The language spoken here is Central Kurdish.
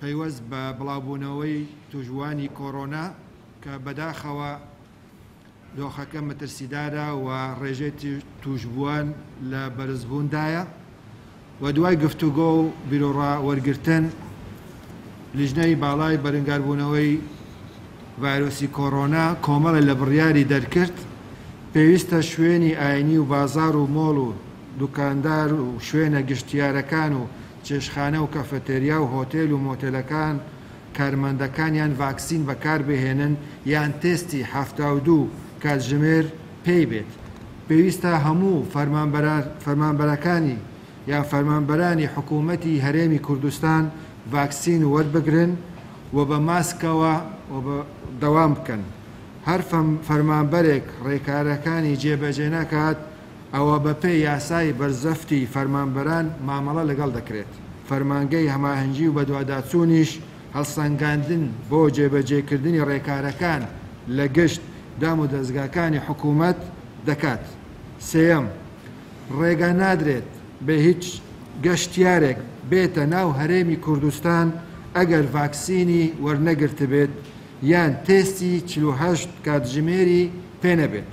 پەیوەست بە بڵاوبوونەوەی توژوانی کۆڕۆنا کە بەداخەوە دۆخەکە مەترسیدارە و ڕێژەی توژبووان لە بەرزبووندایە و دوای گفتوگۆ و بیرۆڕاوەرگرتن لیژنەی باڵای بەرەنگاربوونەوەی ڤایرۆسی کۆڕۆنا کۆمەڵە لە بڕیاری دەرکرد پێویستە شوێنی ئاینی و بازار و مۆڵ و دوکاندار و شوێنە گشتیارەکان و چێشخانە و کەفەتێریا و هۆتێل و مۆتێلەکان کارمەندەکانیان ڤاکسین بەکاربهێنن یان تێستی 72 کاتژمێر پێی بێت. پێویستە هەموو فەرمانبەرەکانی یان فەرمانبەرانی حکوومەتی هەرێمی کوردستان ڤاکسین وەربگرن و بە ماسکەوە دەوام بکەن. هەر فەرمانبەرێک ڕێکارەکانی جێبەجێ نەکات ئەوە بەپێی یاسای بەرزەفتی فەرمانبەران مامەڵە لەگەڵ دەکرێت. فەرمانگەی هەماهەنگی و بەدواداچوونیش هەڵسەنگاندن بۆ جێبەجێکردنی ڕێکارەکان لە گشت دام و دەستگاکانی حکوومەت دەکات. سێەم، ڕێگە نادرێت بە هیچ گەشتیارێک بێتە ناو هەرێمی کوردستان ئەگەر ڤاکسینی وەرنەگرت بێت یان تێستی 48 کاتژمێری پێ نەبێت.